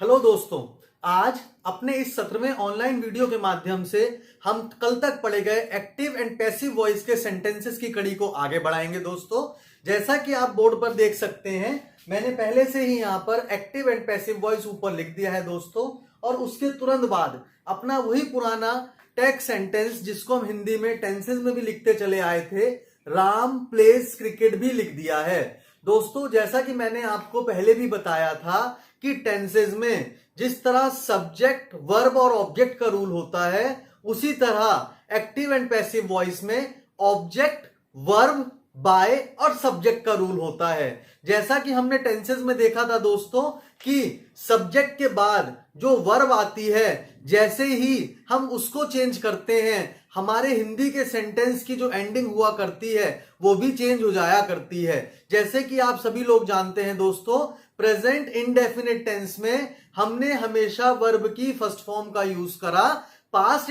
Hello दोस्तों, आज अपने इस सत्र में ऑनलाइन वीडियो के माध्यम से हम कल तक पढ़े गए एक्टिव एंड पैसिव वॉइस के सेंटेंसेस की कड़ी को आगे बढ़ाएंगे। दोस्तों, जैसा कि आप बोर्ड पर देख सकते हैं, मैंने पहले से ही यहां पर एक्टिव एंड पैसिव वॉइस ऊपर लिख दिया है दोस्तों। और उसके तुरंत बाद अपना वही पुराना टेक्स्ट सेंटेंस जिसको हम हिंदी में टेंसेस में भी लिखते चले आए थे, राम प्लेज क्रिकेट, भी लिख दिया है। दोस्तों, जैसा कि मैंने आपको पहले भी बताया था कि टेंसेज में जिस तरह सब्जेक्ट, वर्ब और ऑब्जेक्ट का रूल होता है, उसी तरह एक्टिव एंड पैसिव वॉइस में ऑब्जेक्ट, वर्ब, बाय और सब्जेक्ट का रूल होता है। जैसा कि हमने टेंसेज में देखा था दोस्तों कि सब्जेक्ट के बाद जो वर्ब आती है, जैसे ही हम उसको चेंज करते हैं, हमारे हिंदी के सेंटेंस की जो एंडिंग हुआ करती है वो भी चेंज हो जाया करती है। जैसे कि आप सभी लोग जानते हैं दोस्तों, प्रेजेंट इंडेफिनिट टेंस में हमने हमेशा वर्ब की फर्स्ट फॉर्म का यूज करा। पास्ट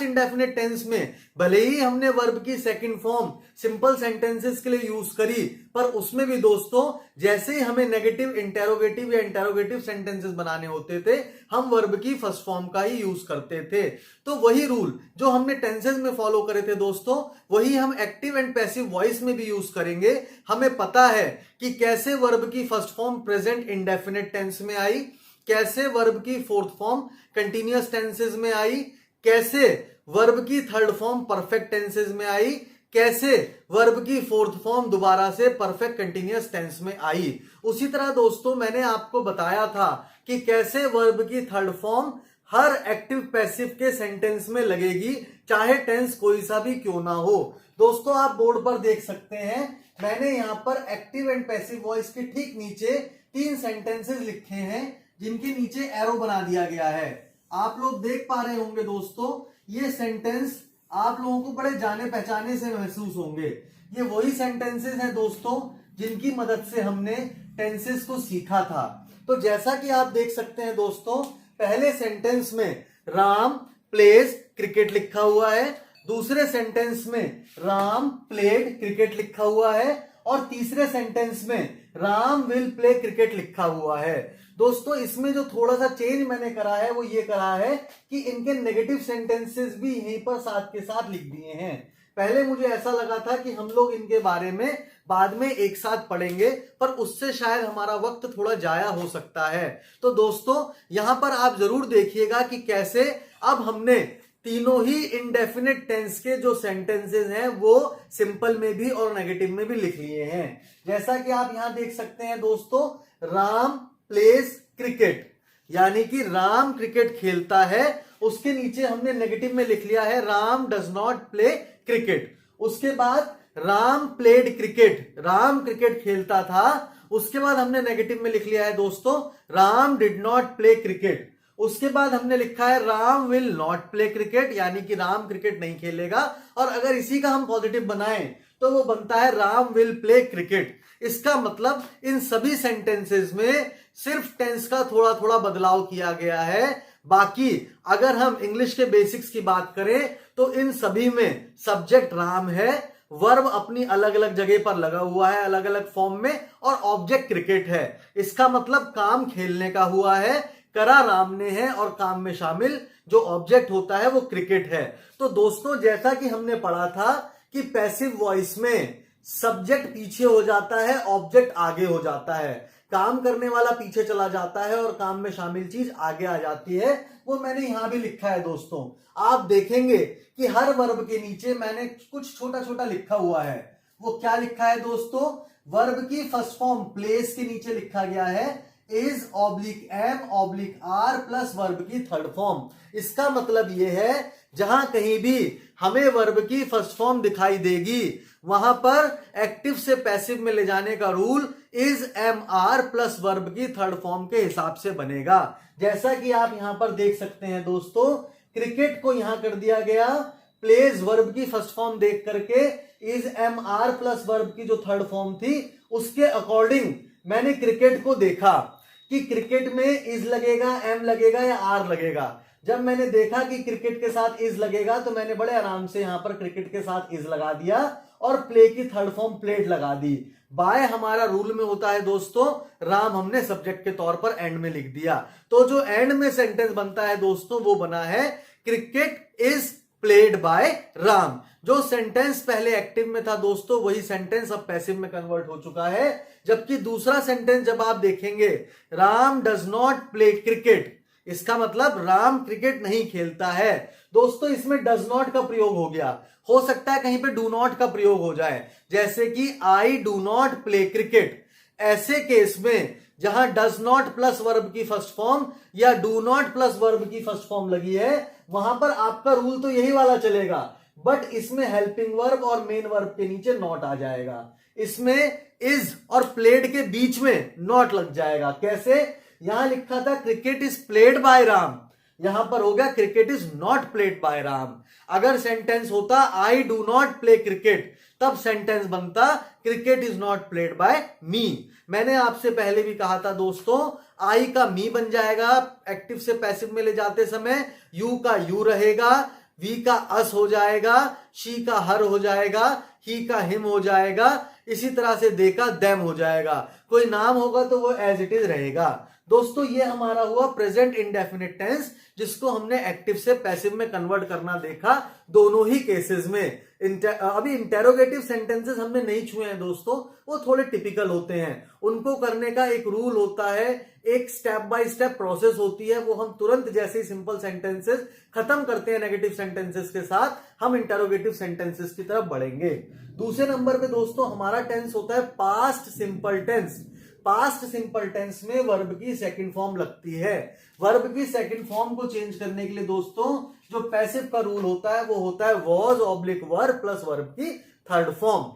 इंडेफिनिट टेंस में भले ही हमने वर्ब की सेकंड फॉर्म सिंपल सेंटेंसेस के लिए यूज करी, पर उसमें भी दोस्तों जैसे ही हमें नेगेटिव, इंटेरोगेटिव या इंटेरोगेटिव सेंटेंसेस बनाने होते थे, हम वर्ब की फर्स्ट फॉर्म का ही यूज करते थे। तो वही रूल जो हमने टेंसेस में फॉलो करे थे दोस्तों, वही हम एक्टिव एंड पैसिव वॉइस में भी यूज करेंगे। हमें पता है कि कैसे वर्ब की first form present indefinite tense में आई, कैसे वर्ब की फोर्थ फॉर्म कंटीन्यूअस टेंसेस में आई, कैसे वर्ब की थर्ड फॉर्म परफेक्ट टेंसेस में आई, कैसे वर्ब की फोर्थ फॉर्म दोबारा से परफेक्ट कंटीन्यूअस टेंस में आई। उसी तरह दोस्तों मैंने आपको बताया था कि कैसे वर्ब की थर्ड फॉर्म हर एक्टिव पैसिव के सेंटेंस में लगेगी, चाहे टेंस कोई सा भी क्यों ना हो। दोस्तों, आप बोर्ड पर देख सकते हैं, मैंने यहां पर एक्टिव एंड पैसिव वॉइस के ठीक नीचे 3 सेंटेंसेस लिखे हैं जिनके नीचे एरो बना दिया गया है। आप लोग देख पा रहे होंगे दोस्तों, ये सेंटेंस आप लोगों को बड़े जाने पहचाने से महसूस होंगे। ये वही सेंटेंसेस हैं दोस्तों जिनकी मदद से हमने टेंसेस को सीखा था। तो जैसा कि आप देख सकते हैं दोस्तों, पहले सेंटेंस में राम प्लेज क्रिकेट लिखा हुआ है, दूसरे सेंटेंस में राम प्लेड क्रिकेट लिखा हुआ है, और तीसरे सेंटेंस में राम विल प्ले क्रिकेट लिखा हुआ है। दोस्तों, इसमें जो थोड़ा सा चेंज मैंने करा है वो ये करा है कि इनके नेगेटिव सेंटेंसेस भी यहीं पर साथ के साथ लिख दिए हैं। पहले मुझे ऐसा लगा था कि हम लोग इनके बारे में बाद में एक साथ पढ़ेंगे, पर उससे शायद हमारा वक्त थोड़ा जाया हो सकता है। तो दोस्तों, यहां पर आप जरूर देखिएगा कि कैसे अब हमने तीनों ही इंडेफिनिट टेंस के जो सेंटेंसेस हैं वो सिंपल में भी और नेगेटिव में भी लिख लिए हैं। जैसा कि आप यहां देख सकते हैं दोस्तों, राम प्लेज क्रिकेट, यानी कि राम क्रिकेट खेलता है। उसके नीचे हमने नेगेटिव में लिख लिया है Ram does not play cricket. उसके बाद Ram played cricket, Ram cricket खेलता था। उसके बाद हमने नेगेटिव में लिख लिया है दोस्तों Ram did not play cricket. उसके बाद हमने लिखा है Ram will not play cricket, यानी कि राम क्रिकेट नहीं खेलेगा। और अगर इसी का हम पॉजिटिव बनाएं तो वो बनता है राम विल प्ले क्रिकेट। इसका मतलब इन सभी सेंटेंसेस में सिर्फ टेंस का थोड़ा थोड़ा बदलाव किया गया है। बाकी अगर हम इंग्लिश के बेसिक्स की बात करें तो इन सभी में सब्जेक्ट राम है, वर्ब अपनी अलग अलग जगह पर लगा हुआ है अलग अलग फॉर्म में, और ऑब्जेक्ट क्रिकेट है। इसका मतलब काम खेलने का हुआ है, करा राम ने है, और काम में शामिल जो ऑब्जेक्ट होता है वो क्रिकेट है। तो दोस्तों, जैसा कि हमने पढ़ा था कि पैसिव वॉइस में सब्जेक्ट पीछे हो जाता है, ऑब्जेक्ट आगे हो जाता है, काम करने वाला पीछे चला जाता है और काम में शामिल चीज आगे आ जाती है। वो मैंने यहां भी लिखा है दोस्तों। आप देखेंगे कि हर वर्ब के नीचे मैंने कुछ छोटा छोटा लिखा हुआ है। वो क्या लिखा है दोस्तों? वर्ब की फर्स्ट फॉर्म प्लेस के नीचे लिखा गया है is oblique am oblique are plus verb की थर्ड फॉर्म। इसका मतलब यह है जहां कहीं भी हमें वर्ब की फर्स्ट फॉर्म दिखाई देगी, वहां पर एक्टिव से पैसिव में ले जाने का rule is am are plus verb की थर्ड फॉर्म के हिसाब से बनेगा। जैसा कि आप यहां पर देख सकते हैं दोस्तों, क्रिकेट को यहां कर दिया गया प्लेज वर्ब की फर्स्ट फॉर्म देख करके is am are plus verb की जो थर्ड फॉर्म थी उसके अकॉर्डिंग मैंने क्रिकेट को देखा कि क्रिकेट में इज लगेगा, एम लगेगा या आर लगेगा। जब मैंने देखा कि क्रिकेट के साथ इज लगेगा तो मैंने बड़े आराम से यहां पर क्रिकेट के साथ इज लगा दिया और प्ले की थर्ड फॉर्म प्लेड लगा दी। बाय हमारा रूल में होता है दोस्तों, राम हमने सब्जेक्ट के तौर पर एंड में लिख दिया। तो जो एंड में सेंटेंस बनता है दोस्तों वो बना है cricket is played by Ram. जो सेंटेंस पहले एक्टिव में था दोस्तों वही सेंटेंस अब पैसिव में कन्वर्ट हो चुका है। जबकि दूसरा सेंटेंस जब आप देखेंगे, Ram does not play cricket, इसका मतलब राम क्रिकेट नहीं खेलता है। दोस्तों इसमें डज नॉट का प्रयोग हो गया, हो सकता है कहीं पे डू नॉट का प्रयोग हो जाए, जैसे कि आई डू नॉट प्ले क्रिकेट। ऐसे केस में जहां डज नॉट प्लस वर्ब की फर्स्ट फॉर्म या डू नॉट प्लस वर्ब की फर्स्ट फॉर्म लगी है, वहां पर आपका रूल तो यही वाला चलेगा, बट इसमें हेल्पिंग वर्ब और मेन वर्ब के नीचे नॉट आ जाएगा। इसमें इज और प्लेड के बीच में नॉट लग जाएगा। कैसे? यहां लिखा था cricket is played by Ram, यहां पर हो गया cricket is not played by Ram. अगर सेंटेंस होता I do not play cricket, तब सेंटेंस बनता cricket is not played by me. मैंने आपसे पहले भी कहा था दोस्तों, आई का मी बन जाएगा एक्टिव से पैसिव में ले जाते समय, यू का यू रहेगा, वी का अस हो जाएगा, शी का हर हो जाएगा, ही का हिम हो जाएगा, इसी तरह से दे का देम हो जाएगा। कोई नाम होगा तो वो एज इट इज रहेगा। दोस्तों ये हमारा हुआ प्रेजेंट इंडेफिनिट टेंस, जिसको हमने एक्टिव से पैसिव में कन्वर्ट करना देखा दोनों ही केसेस में। अभी इंटेरोगेटिव सेंटेंसेस हमने नहीं छुए हैं दोस्तों, वो थोड़े टिपिकल होते हैं। उनको करने का एक रूल होता है, एक स्टेप बाय स्टेप प्रोसेस होती है, वो हम तुरंत जैसे ही सिंपल सेंटेंसेस खत्म करते हैं नेगेटिव सेंटेंसेस के साथ, हम इंटेरोगेटिव सेंटेंसेस की तरफ बढ़ेंगे। दूसरे नंबर पे दोस्तों हमारा टेंस होता है past simple tense. Past simple tense में वर्ब की सेकंड फॉर्म लगती है। वर्ब की सेकंड फॉर्म को चेंज करने के लिए दोस्तों जो पैसिव का रूल होता है वो होता है was oblique verb plus verb की थर्ड फॉर्म।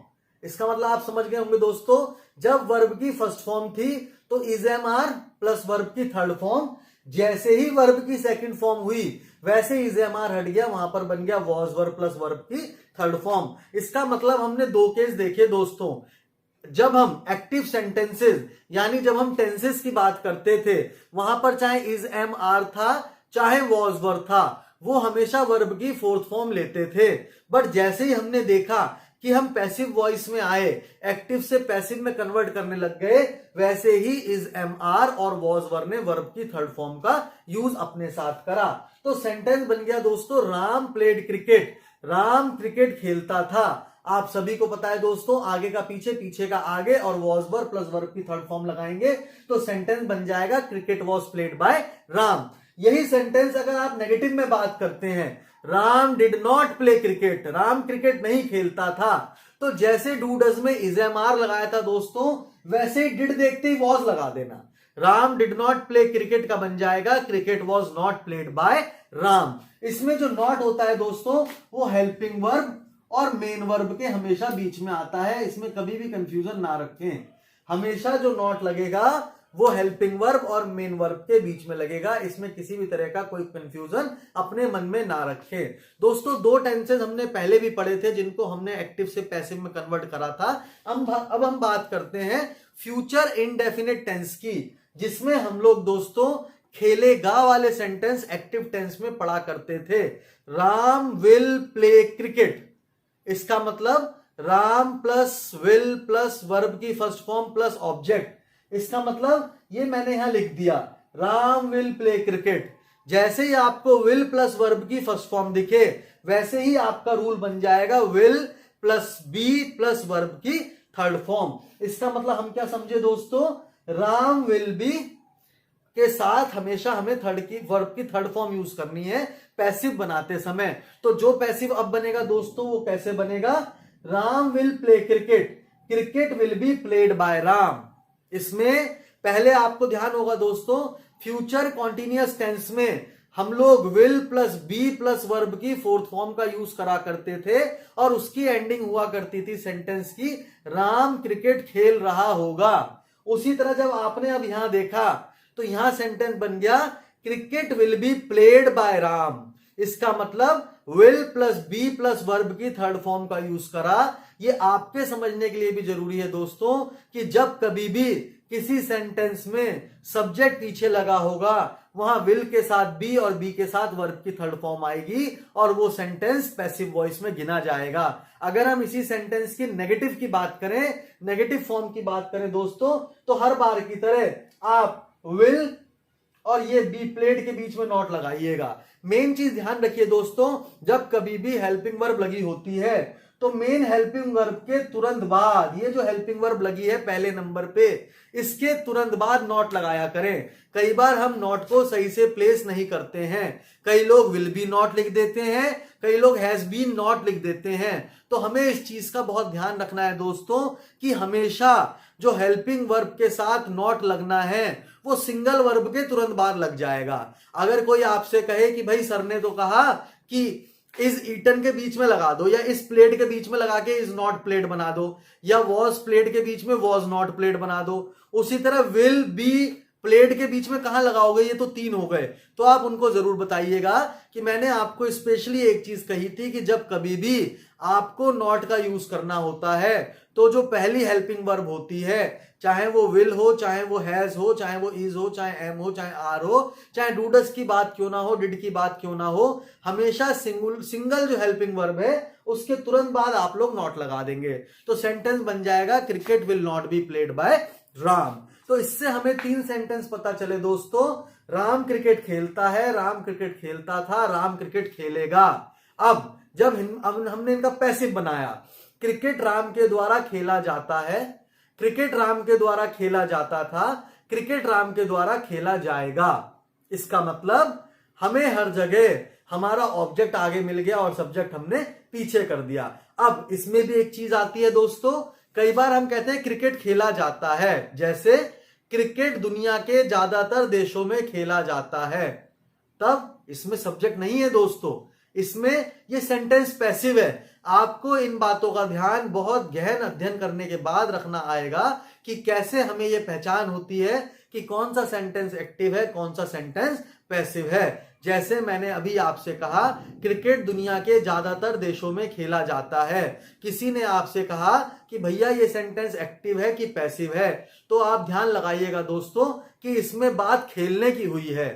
इसका मतलब आप समझ गए होंगे दोस्तों, जब वर्ब की फर्स्ट फॉर्म थी तो is am are plus verb की थर्ड फॉर्म, जैसे ही वर्ब की सेकंड फॉर्म हुई वैसे इज एम आर हट गया, वहां पर बन गया वॉज वर्ब प्लस वर्ब की थर्ड फॉर्म। इसका मतलब हमने दो केस देखे दोस्तों, जब हम एक्टिव सेंटेंसेस यानी जब हम टेंसेस की बात करते थे वहां पर चाहे इज एम आर था चाहे वॉज वर था, वो हमेशा वर्ब की फोर्थ फॉर्म लेते थे। बट जैसे ही हमने देखा कि हम पैसिव वॉइस में आए, एक्टिव से पैसिव में कन्वर्ट करने लग गए, वैसे ही इज एम आर और वॉज वर ने वर्ब की थर्ड फॉर्म का यूज अपने साथ करा। तो सेंटेंस बन गया दोस्तों Ram played cricket, Ram cricket खेलता था। आप सभी को पता है दोस्तों, आगे का पीछे, पीछे का आगे और वॉज वर प्लस वर्ब की थर्ड फॉर्म लगाएंगे तो सेंटेंस बन जाएगा cricket was played by Ram. यही सेंटेंस अगर आप नेगेटिव में बात करते हैं, Ram did not play cricket, Ram cricket नहीं खेलता था, तो जैसे डू डज में इज एम आर लगाया था दोस्तों, वैसे ही डिड देखते ही वॉज लगा देना। Ram did not play cricket का बन जाएगा cricket was not played by Ram. इसमें जो नॉट होता है दोस्तों वो हेल्पिंग वर्ब और मेन वर्ब के हमेशा बीच में आता है, इसमें कभी भी कंफ्यूजन ना रखें। हमेशा जो नॉट लगेगा वो हेल्पिंग वर्ब और मेन वर्ब के बीच में लगेगा, इसमें किसी भी तरह का कोई कंफ्यूजन अपने मन में ना रखें। दोस्तों दो टेंसेस हमने पहले भी पढ़े थे जिनको हमने एक्टिव से पैसिव में कन्वर्ट करा था। अब हम बात करते हैं फ्यूचर इनडेफिनिट टेंस की, जिसमें हम लोग दोस्तों खेलेगा वाले सेंटेंस एक्टिव टेंस में पढ़ा करते थे। राम विल प्ले क्रिकेट, इसका मतलब Ram plus will plus verb की फर्स्ट फॉर्म प्लस ऑब्जेक्ट, इसका मतलब ये मैंने यहां लिख दिया राम विल प्ले क्रिकेट। जैसे ही आपको विल प्लस वर्ब की फर्स्ट फॉर्म दिखे वैसे ही आपका रूल बन जाएगा will plus be plus verb की थर्ड फॉर्म। इसका मतलब हम क्या समझे दोस्तों, राम विल बी के साथ हमेशा हमें वर्ब की थर्ड फॉर्म यूज करनी है पैसिव बनाते समय। तो जो पैसिव अब बनेगा दोस्तों वो कैसे बनेगा, Ram will play cricket, cricket will be played by Ram. इसमें पहले आपको ध्यान होगा दोस्तों, फ्यूचर कॉन्टिन्यूअस टेंस में हम लोग will plus be plus verb की फोर्थ फॉर्म का यूज करा करते थे और उसकी एंडिंग हुआ करती थी सेंटेंस की राम क्रिकेट खेल रहा होगा। उसी तरह जब आपने अब यहां देखा तो यहां सेंटेंस बन गया cricket will be played by Ram. इसका मतलब will plus be plus verb की थर्ड फॉर्म का यूज करा। ये आपके समझने के लिए भी जरूरी है दोस्तों कि जब कभी भी किसी सेंटेंस में सब्जेक्ट पीछे लगा होगा वहां विल के साथ बी और बी के साथ वर्ब की थर्ड फॉर्म आएगी और वो सेंटेंस पैसिव वॉइस में गिना जाएगा। अगर हम इसी सेंटेंस की नेगेटिव की बात करें, नेगेटिव फॉर्म की बात करें दोस्तों, तो हर बार की तरह आप विल और ये बी प्लेड के बीच में नॉट लगाइएगा। मेन चीज ध्यान रखिए दोस्तों, जब कभी भी हेल्पिंग वर्ब लगी होती है तो मेन हेल्पिंग वर्ब के तुरंत बाद, ये जो हेल्पिंग वर्ब लगी है पहले नंबर पे, इसके तुरंत बाद नॉट लगाया करें। कई बार हम नॉट को सही से प्लेस नहीं करते हैं, कई लोग विल बी नॉट लिख देते हैं, कई लोग हैज बीन नॉट लिख देते हैं। तो हमें इस चीज का बहुत ध्यान रखना है दोस्तों कि हमेशा जो हेल्पिंग वर्ब के साथ नॉट लगना है वो सिंगल वर्ब के तुरंत बाद लग जाएगा। अगर कोई आपसे कहे कि भाई सर ने तो कहा कि इज ईटन के बीच में लगा दो, या इस प्लेट के बीच में लगा के इज नॉट प्लेट बना दो, या वॉज प्लेट के बीच में वॉज नॉट प्लेट बना दो, उसी तरह विल बी प्लेट के बीच में कहां लगाओगे, ये तो तीन हो गए। तो आप उनको जरूर बताइएगा कि मैंने आपको स्पेशली एक चीज कही थी कि जब कभी भी आपको नॉट का यूज करना होता है तो जो पहली हेल्पिंग वर्ब होती है, चाहे वो विल हो, चाहे वो हैज हो, चाहे वो इज हो, चाहे एम हो, चाहे आर हो, चाहे डूडस की बात क्यों ना हो, डिड की बात क्यों ना हो, हमेशा सिंगल जो हेल्पिंग वर्ब है उसके तुरंत बाद आप लोग नॉट लगा देंगे। तो सेंटेंस बन जाएगा cricket will not be played by Ram. तो इससे हमें तीन सेंटेंस पता चले दोस्तों, राम क्रिकेट खेलता है, राम क्रिकेट खेलता था, राम क्रिकेट खेलेगा। अब जब हमने इनका पैसिव बनाया, क्रिकेट राम के द्वारा खेला जाता है, क्रिकेट राम के द्वारा खेला जाता था, क्रिकेट राम के द्वारा खेला जाएगा। इसका मतलब हमें हर जगह हमारा ऑब्जेक्ट आगे मिल गया और सब्जेक्ट हमने पीछे कर दिया। अब इसमें भी एक चीज आती है दोस्तों, कई बार हम कहते हैं क्रिकेट खेला जाता है, जैसे क्रिकेट दुनिया के ज्यादातर देशों में खेला जाता है, तब इसमें सब्जेक्ट नहीं है दोस्तों, इसमें ये सेंटेंस पैसिव है। आपको इन बातों का ध्यान बहुत गहन अध्ययन करने के बाद रखना आएगा कि कैसे हमें ये पहचान होती है कि कौन सा सेंटेंस एक्टिव है, कौन सा सेंटेंस पैसिव है। जैसे मैंने अभी आपसे कहा क्रिकेट दुनिया के ज्यादातर देशों में खेला जाता है, किसी ने आपसे कहा कि भैया ये सेंटेंस एक्टिव है कि पैसिव है, तो आप ध्यान लगाइएगा दोस्तों कि इसमें बात खेलने की हुई है।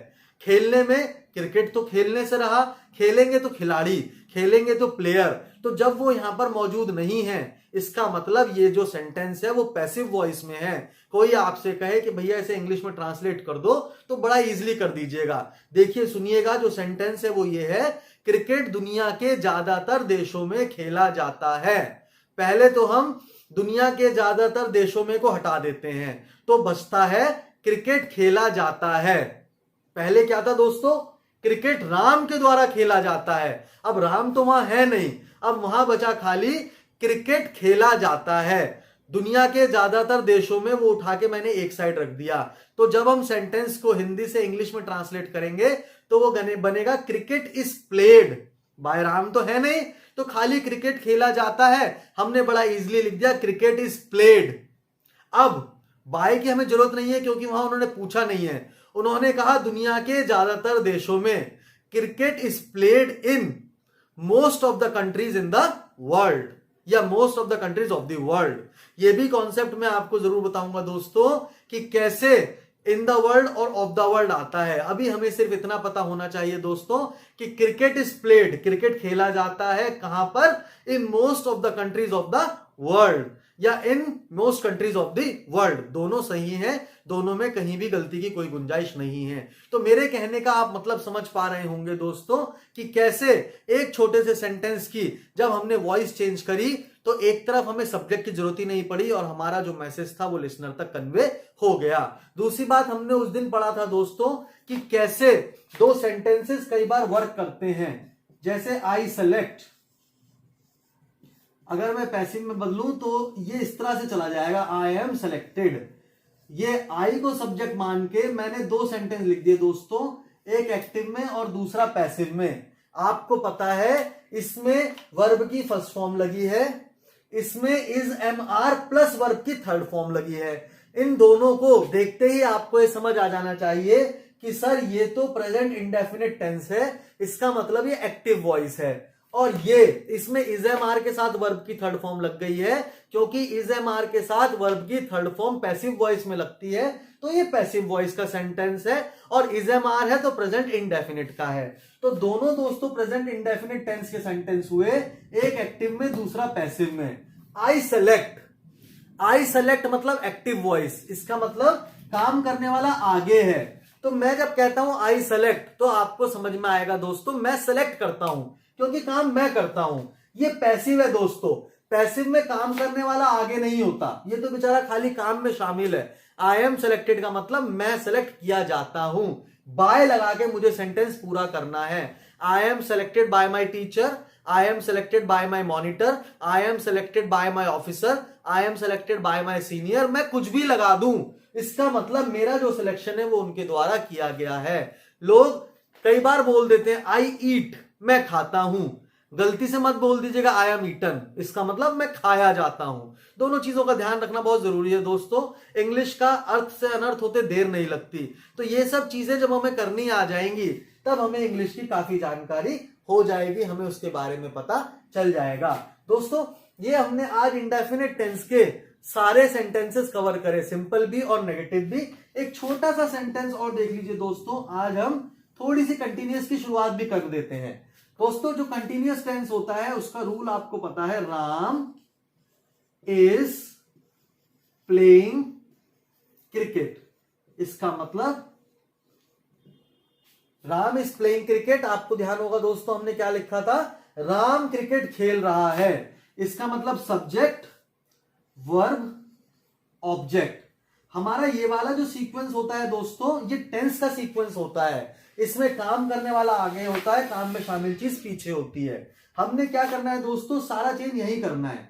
खेलने में क्रिकेट तो खेलने से रहा, खेलेंगे तो खिलाड़ी, खेलेंगे तो प्लेयर, तो जब वो यहां पर मौजूद नहीं है इसका मतलब ये जो सेंटेंस है वो पैसिव वॉइस में है। कोई आपसे कहे कि भैया इसे इंग्लिश में ट्रांसलेट कर दो तो बड़ा इजीली कर दीजिएगा। देखिए सुनिएगा, जो सेंटेंस है वो ये है, क्रिकेट दुनिया के ज्यादातर देशों में खेला जाता है। पहले तो हम दुनिया के ज्यादातर देशों में को हटा देते हैं तो बचता है क्रिकेट खेला जाता है। पहले क्या था दोस्तों, क्रिकेट राम के द्वारा खेला जाता है, अब राम तो वहां है नहीं, अब वहां बचा खाली क्रिकेट खेला जाता है। दुनिया के ज्यादातर देशों में वो उठा के मैंने एक साइड रख दिया। तो जब हम सेंटेंस को हिंदी से इंग्लिश में ट्रांसलेट करेंगे तो वो बनेगा cricket is played by Ram, तो है नहीं, तो खाली क्रिकेट खेला जाता है, हमने बड़ा इजीली लिख दिया क्रिकेट इज प्लेड। अब बाय की हमें जरूरत नहीं है क्योंकि वहां उन्होंने पूछा नहीं है, उन्होंने कहा दुनिया के ज्यादातर देशों में cricket is played in most of the countries in the world, या most of the countries of the world. ये भी कॉन्सेप्ट मैं आपको जरूर बताऊंगा दोस्तों कि कैसे इन द वर्ल्ड और ऑफ द वर्ल्ड आता है। अभी हमें सिर्फ इतना पता होना चाहिए दोस्तों कि क्रिकेट इज प्लेड, क्रिकेट खेला जाता है कहां पर, in most of the countries of the world या in most countries of the world. दोनों सही हैं, दोनों में कहीं भी गलती की कोई गुंजाइश नहीं है। तो मेरे कहने का आप मतलब समझ पा रहे होंगे दोस्तों कि कैसे एक छोटे से सेंटेंस की जब हमने वॉइस चेंज करी तो एक तरफ हमें सब्जेक्ट की जरूरत ही नहीं पड़ी और हमारा जो मैसेज था वो लिसनर तक कन्वे हो गया। दूसरी बात हमने उस दिन पढ़ा था दोस्तों कि कैसे दो सेंटेंसेस कई बार वर्क करते हैं। जैसे आई सेलेक्ट, अगर मैं पैसिव में बदलूं तो ये इस तरह से चला जाएगा, आई एम सेलेक्टेड। ये आई को सब्जेक्ट मान के मैंने दो सेंटेंस लिख दिए दोस्तों, एक एक्टिव में और दूसरा पैसिव में। आपको पता है इसमें वर्ब की फर्स्ट फॉर्म लगी है, इसमें is am are plus verb की थर्ड फॉर्म लगी है। इन दोनों को देखते ही आपको ये समझ आ जाना चाहिए कि सर ये तो प्रेजेंट इंडेफिनिट टेंस है, इसका मतलब ये एक्टिव वॉइस है। और ये इसमें इज एम आर के साथ वर्ब की थर्ड फॉर्म लग गई है, क्योंकि इज एम आर के साथ वर्ब की थर्ड फॉर्म पैसिव वॉइस में लगती है, तो ये पैसिव वॉइस का सेंटेंस है। और इज एम आर है तो प्रेजेंट इंडेफिनिट का है। तो दोनों दोस्तों प्रेजेंट इंडेफिनिट टेंस के सेंटेंस हुए, एक एक्टिव में दूसरा पैसिव में। आई सेलेक्ट, आई सेलेक्ट मतलब एक्टिव वॉइस, इसका मतलब काम करने वाला आगे है। तो मैं जब कहता हूं आई सेलेक्ट तो आपको समझ में आएगा दोस्तों, मैं सेलेक्ट करता हूं क्योंकि काम मैं करता हूं। ये पैसिव है दोस्तों, पैसिव में काम करने वाला आगे नहीं होता, ये तो बेचारा खाली काम में शामिल है। आई एम सेलेक्टेड का मतलब मैं सेलेक्ट किया जाता हूं, बाय लगा के मुझे सेंटेंस पूरा करना है। I am selected bye my teacher, I am selected bye my monitor, I am selected bye my officer, I am selected bye my senior, मैं कुछ भी लगा दूं, इसका मतलब मेरा जो सिलेक्शन है वो उनके द्वारा किया गया है। लोग कई बार बोल देते हैं आई ईट, मैं खाता हूं, गलती से मत बोल दीजिएगा आई एम ईटन, इसका मतलब मैं खाया जाता हूं। दोनों चीजों का ध्यान रखना बहुत जरूरी है दोस्तों, इंग्लिश का अर्थ से अनर्थ होते देर नहीं लगती। तो ये सब चीजें जब हमें करनी आ जाएंगी तब हमें इंग्लिश की काफी जानकारी हो जाएगी, हमें उसके बारे में पता चल जाएगा। दोस्तों ये हमने आज इंडेफिनिट टेंस के सारे सेंटेंसेस कवर करे, सिंपल भी और नेगेटिव भी। एक छोटा सा सेंटेंस और देख लीजिए दोस्तों, आज हम थोड़ी सी कंटिन्यूअस की शुरुआत भी कर देते हैं। दोस्तों जो कंटिन्यूअस टेंस होता है उसका रूल आपको पता है, राम इज प्लेइंग क्रिकेट, इसका मतलब राम इज प्लेइंग क्रिकेट। आपको ध्यान होगा दोस्तों हमने क्या लिखा था, राम क्रिकेट खेल रहा है, इसका मतलब सब्जेक्ट वर्ब ऑब्जेक्ट। हमारा ये वाला जो सीक्वेंस होता है दोस्तों, ये टेंस का सीक्वेंस होता है, इसमें काम करने वाला आगे होता है, काम में शामिल चीज पीछे होती है। हमने क्या करना है दोस्तों, सारा चेंज यही करना है,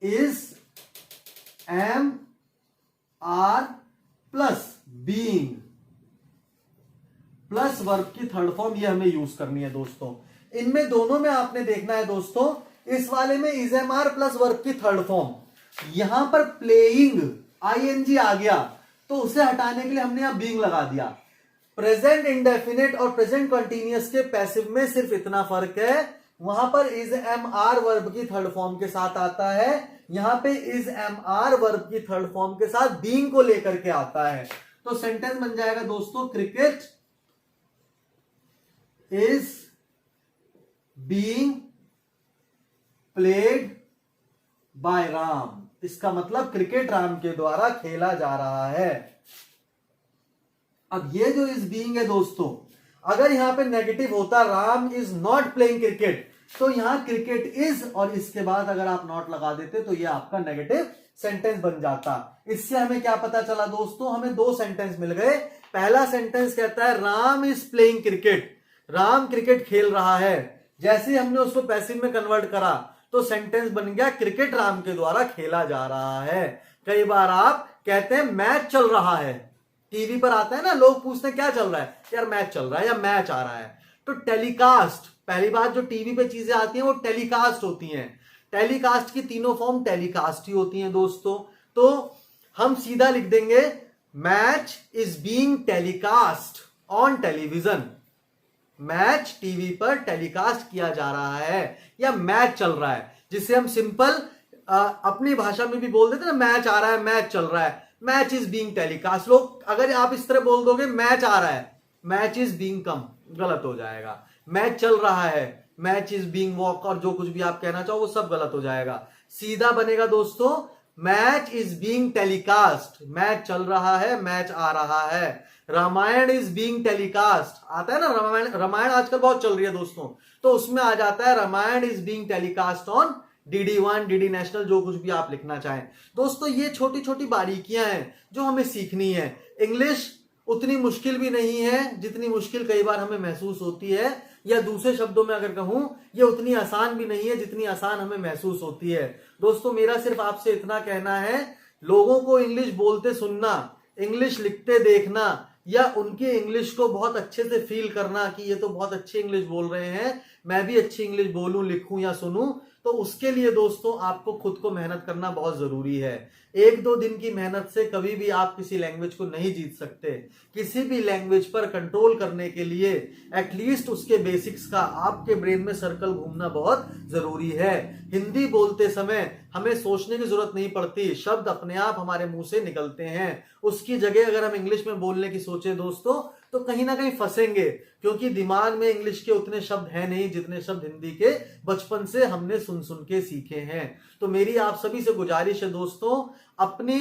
is am are plus being plus verb की थर्ड फॉर्म, ये हमें यूज करनी है दोस्तों। इनमें दोनों में आपने देखना है दोस्तों, इस वाले में is am are plus verb की थर्ड फॉर्म, यहां पर प्लेइंग आईएनजी आ गया तो उसे हटाने के लिए हमने यहां बीइंग लगा दिया। प्रेजेंट इंडेफिनिट और प्रेजेंट कंटीन्यूअस के पैसिव में सिर्फ इतना फर्क है, वहां पर इज एम आर वर्ब की थर्ड फॉर्म के साथ आता है, यहां पे इज एम आर वर्ब की थर्ड फॉर्म के साथ बीइंग को लेकर के आता है। तो सेंटेंस बन जाएगा दोस्तों, cricket is being played by Ram, इसका मतलब क्रिकेट राम के द्वारा खेला जा रहा है। अब ये जो इज बीइंग है दोस्तों, अगर यहां पे नेगेटिव होता Ram is not playing cricket, तो यहां क्रिकेट इज और इसके बाद अगर आप नॉट लगा देते तो ये आपका नेगेटिव सेंटेंस बन जाता। इससे हमें क्या पता चला दोस्तों, हमें दो सेंटेंस मिल गए। पहला सेंटेंस कहता है Ram is playing cricket, Ram cricket खेल रहा है, जैसे ही हमने उसको पैसिव में कन्वर्ट करा तो सेंटेंस बन गया क्रिकेट राम के द्वारा खेला जा रहा है। कई बार आप कहते हैं मैच चल रहा है, टीवी पर आता है ना, लोग पूछते हैं क्या चल रहा है, यार मैच चल रहा है या मैच आ रहा है। तो टेलीकास्ट, पहली बात जो टीवी पे चीजें आती हैं वो टेलीकास्ट होती हैं, टेलीकास्ट की तीनों फॉर्म टेलीकास्ट ही होती हैं दोस्तों। तो हम सीधा लिख देंगे match is being telecast on television, match TV पर टेलीकास्ट किया जा रहा है या मैच चल रहा है, जिसे हम सिंपल अपनी भाषा में भी बोल देते हैं ना, मैच आ रहा है, मैच चल रहा है, मैच इज बीइंग टेलीकास्ट। लोग अगर आप इस तरह बोल दोगे मैच आ रहा है, मैच इज बीइंग कम, गलत हो जाएगा। मैच चल रहा है, मैच इज बीइंग वॉक, और जो कुछ भी आप कहना चाहो वो सब गलत हो जाएगा। सीधा बनेगा दोस्तों match is being telecast, match चल रहा है, मैच आ रहा है। रामायण इज बीइंग टेलीकास्ट, आता है ना रामायण, रामायण आजकल बहुत चल रही है दोस्तों, तो उसमें आ जाता है Ramayana is being telecast on DD1, DD national, जो कुछ भी आप लिखना चाहें। दोस्तों ये छोटी छोटी बारीकियां हैं जो हमें सीखनी है। इंग्लिश उतनी मुश्किल भी नहीं है जितनी मुश्किल कई बार हमें महसूस होती है, या दूसरे शब्दों में अगर कहूं ये उतनी आसान भी नहीं है जितनी आसान हमें महसूस होती है। दोस्तों मेरा सिर्फ आपसे इतना कहना है, लोगों को इंग्लिश बोलते सुनना, इंग्लिश लिखते देखना, या उनके इंग्लिश को बहुत अच्छे से फील करना कि ये तो बहुत अच्छी इंग्लिश बोल रहे हैं, मैं भी अच्छी इंग्लिश बोलूं, लिखूं या सुनूं, तो उसके लिए दोस्तों आपको खुद को मेहनत करना बहुत जरूरी है। एक दो दिन की मेहनत से कभी भी आप किसी लैंग्वेज को नहीं जीत सकते। किसी भी लैंग्वेज पर कंट्रोल करने के लिए एटलीस्ट उसके बेसिक्स का आपके ब्रेन में सर्कल घूमना बहुत जरूरी है। हिंदी बोलते समय हमें सोचने की जरूरत नहीं पड़ती, शब्द अपने आप हमारे मुंह से निकलते हैं। उसकी जगह अगर हम इंग्लिश में बोलने की सोचे दोस्तों तो कहीं ना कहीं फंसेंगे, क्योंकि दिमाग में इंग्लिश के उतने शब्द हैं नहीं जितने शब्द हिंदी के बचपन से हमने सुन सुन के सीखे हैं। तो मेरी आप सभी से गुजारिश है दोस्तों, अपनी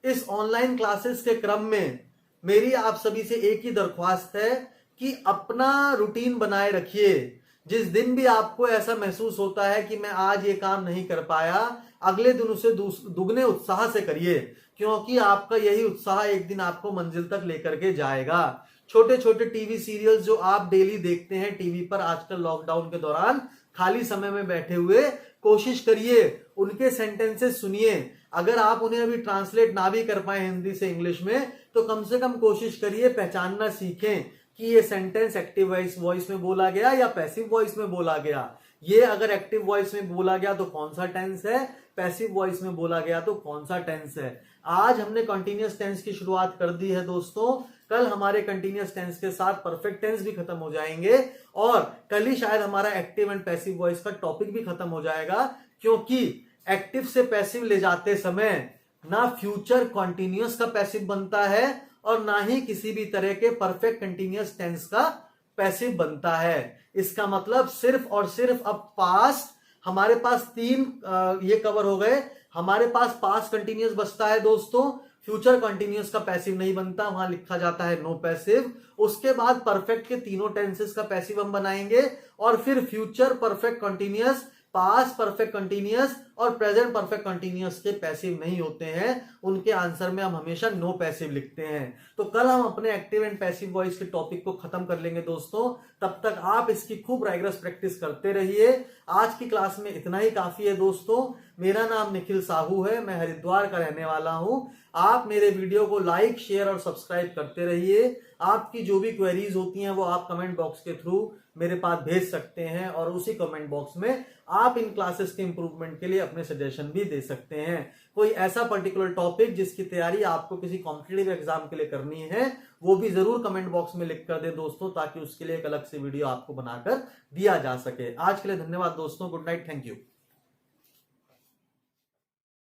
इस ऑनलाइन क्लासेस के क्रम में मेरी आप सभी से एक ही दरख्वास्त है कि अपना रूटीन बनाए रखिए। जिस दिन भी आपको ऐसा महसूस होता है कि मैं आज ये काम नहीं कर पाया, अगले दिन उसे दुगने उत्साह से करिए, क्योंकि आपका यही उत्साह एक दिन आपको मंजिल तक लेकर के जाएगा। छोटे छोटे टीवी सीरियल्स जो आप डेली देखते हैं टीवी पर आजकल लॉकडाउन के दौरान खाली समय में बैठे हुए, कोशिश करिए उनके सेंटेंसेस सुनिए। अगर आप उन्हें अभी ट्रांसलेट ना भी कर पाए हिंदी से इंग्लिश में, तो कम से कम कोशिश करिए पहचानना सीखें कि ये सेंटेंस एक्टिव वॉइस में बोला गया या पैसिव वॉइस में बोला गया। ये अगर एक्टिव वॉइस में बोला गया तो कौन सा टेंस है, पैसिव वॉइस में बोला गया तो कौन सा टेंस है। आज हमने कंटिन्यूअस टेंस की शुरुआत कर दी है दोस्तों, कल हमारे कंटिन्यूअस टेंस के साथ परफेक्ट टेंस भी खत्म हो जाएंगे, और कल ही शायद हमारा एक्टिव एंड पैसिव वॉइस का टॉपिक भी खत्म हो जाएगा। क्योंकि एक्टिव से पैसिव ले जाते समय ना फ्यूचर कंटिन्यूअस का पैसिव बनता है और ना ही किसी भी तरह के परफेक्ट कंटिन्यूअस टेंस का पैसिव बनता है। इसका मतलब सिर्फ और सिर्फ अब पास्ट, हमारे पास तीन ये कवर हो गए। हमारे पास पास्ट कंटिन्यूअस बचता है दोस्तों, फ्यूचर कंटिन्यूअस का पैसिव नहीं बनता, वहां लिखा जाता है नो पैसिव। उसके बाद परफेक्ट के तीनों टेंसेस का पैसिव हम बनाएंगे, और फिर future perfect continuous, past perfect continuous और प्रेजेंट परफेक्ट कंटिन्यूअस के पैसिव नहीं होते हैं, उनके आंसर में हम हमेशा नो पैसिव लिखते हैं। तो कल हम अपने एक्टिव एंड पैसिव वॉइस के टॉपिक को खत्म कर लेंगे दोस्तों। तब तक आप इसकी खूब राइगरस प्रैक्टिस करते रहिए। आज की क्लास में इतना ही काफी है दोस्तों। मेरा नाम निखिल साहू है, मैं हरिद्वार का रहने वाला हूं। आप मेरे वीडियो को लाइक, शेयर और सब्सक्राइब करते रहिए। आपकी जो भी क्वेरीज होती हैं वो आप कमेंट बॉक्स के थ्रू मेरे पास भेज सकते हैं, और उसी कमेंट बॉक्स में आप इन क्लासेस के इंप्रूवमेंट के लिए अपने सजेशन भी दे सकते हैं। कोई ऐसा पर्टिकुलर टॉपिक जिसकी तैयारी आपको किसी कॉम्पिटिटिव एग्जाम के लिए करनी है, वो भी जरूर कमेंट बॉक्स में लिख कर दे दोस्तों, ताकि उसके लिए एक अलग से वीडियो आपको बनाकर दिया जा सके। आज के लिए धन्यवाद दोस्तों, गुड नाइट, थैंक यू।